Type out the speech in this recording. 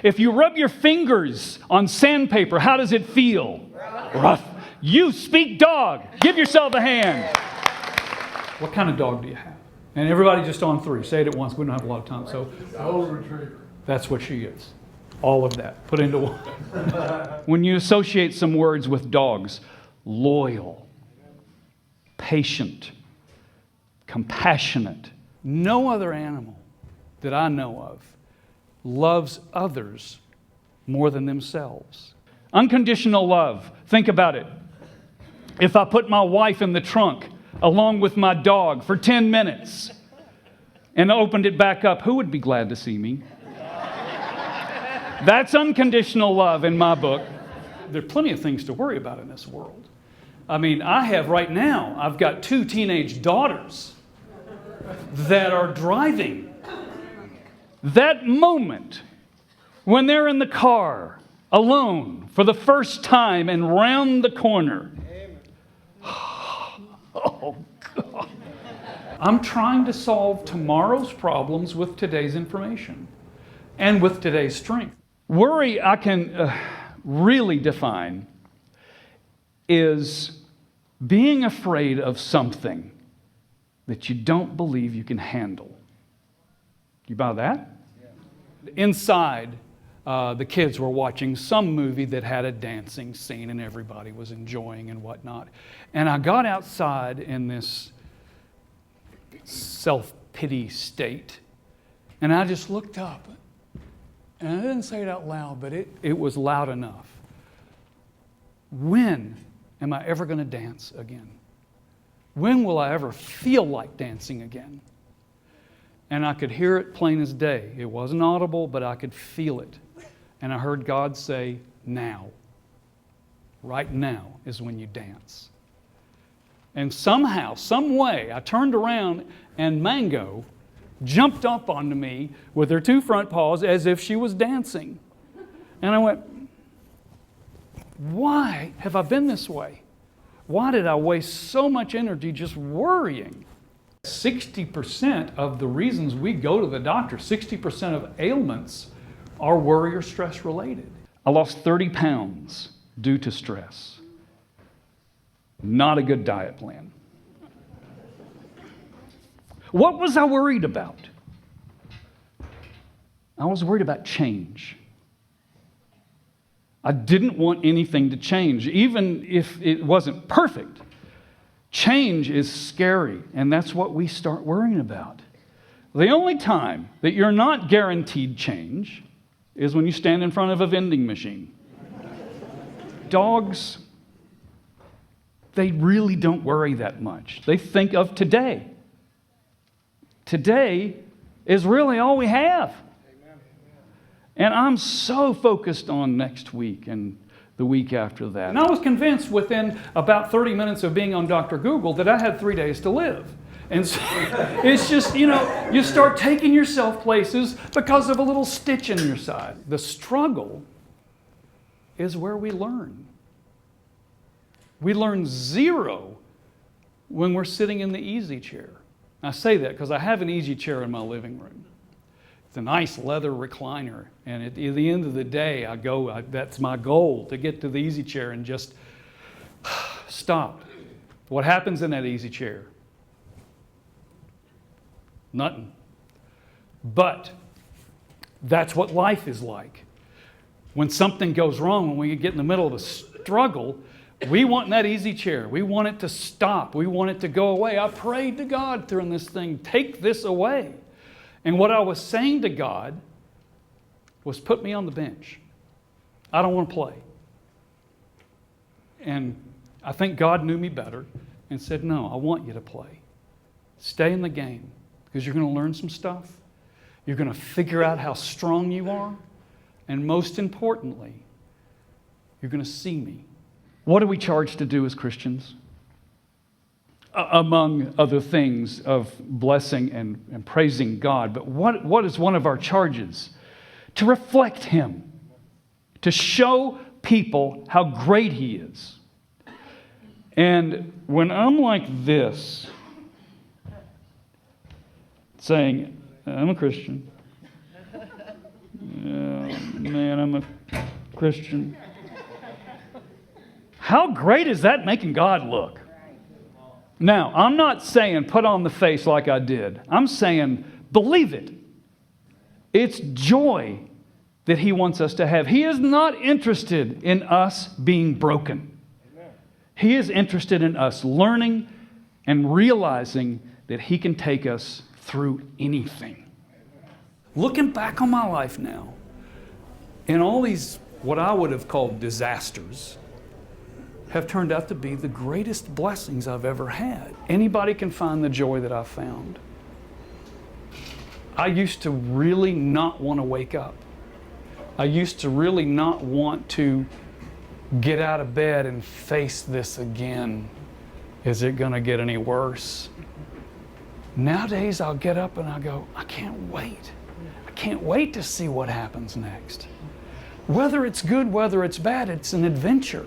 If you rub your fingers on sandpaper, how does it feel? Rough. You speak dog. Give yourself a hand. What kind of dog do you have? And everybody just on three. Say it at once. We don't have a lot of time. So, Golden Retriever. that's what she is. All of that put into one. When you associate some words with dogs, loyal, patient, compassionate. No other animal that I know of loves others more than themselves. Unconditional love. Think about it. If I put my wife in the trunk along with my dog for 10 minutes and opened it back up, who would be glad to see me? That's unconditional love in my book. There are plenty of things to worry about in this world. I mean, I've got 2 teenage daughters that are driving. That moment when they're in the car alone for the first time and round the corner. Oh, God. I'm trying to solve tomorrow's problems with today's information and with today's strength. Worry I can really define is being afraid of something that you don't believe you can handle. You buy that? Yeah. Inside, the kids were watching some movie that had a dancing scene and everybody was enjoying and whatnot. And I got outside in this self-pity state and I just looked up. And I didn't say it out loud, but it was loud enough. When am I ever going to dance again? When will I ever feel like dancing again? And I could hear it plain as day. It wasn't audible, but I could feel it. And I heard God say, now. Right now is when you dance. And somehow, some way, I turned around and Mango jumped up onto me with her 2 front paws as if she was dancing. And I went, why have I been this way? Why did I waste so much energy just worrying? 60% of the reasons we go to the doctor, 60% of ailments are worry or stress related. I lost 30 pounds due to stress. Not a good diet plan. What was I worried about? I was worried about change. I didn't want anything to change, even if it wasn't perfect. Change is scary, and that's what we start worrying about. The only time that you're not guaranteed change is when you stand in front of a vending machine. Dogs, they really don't worry that much. They think of today. Today is really all we have. And I'm so focused on next week and the week after that. And I was convinced within about 30 minutes of being on Dr. Google that I had 3 days to live. And so it's just, you start taking yourself places because of a little stitch in your side. The struggle is where we learn. We learn zero when we're sitting in the easy chair. I say that because I have an easy chair in my living room. It's a nice leather recliner, and at the end of the day, that's my goal, to get to the easy chair and just stop. What happens in that easy chair? Nothing. But that's what life is like. When something goes wrong, when we get in the middle of a struggle, we want that easy chair. We want it to stop. We want it to go away. I prayed to God during this thing, take this away. And what I was saying to God was, put me on the bench. I don't want to play. And I think God knew me better and said, no, I want you to play. Stay in the game because you're going to learn some stuff. You're going to figure out how strong you are. And most importantly, you're going to see me. What are we charged to do as Christians? Among other things of blessing and praising God. But what is one of our charges? To reflect Him. To show people how great He is. And when I'm like this, saying, I'm a Christian. Man, I'm a Christian. How great is that making God look? Now, I'm not saying put on the face like I did. I'm saying believe it. It's joy that He wants us to have. He is not interested in us being broken. He is interested in us learning and realizing that He can take us through anything. Looking back on my life now, and all these, what I would have called disasters, have turned out to be the greatest blessings I've ever had. Anybody can find the joy that I found. I used to really not want to wake up. I used to really not want to get out of bed and face this again. Is it going to get any worse? Nowadays, I'll get up and I'll go, I can't wait. I can't wait to see what happens next. Whether it's good, whether it's bad, it's an adventure.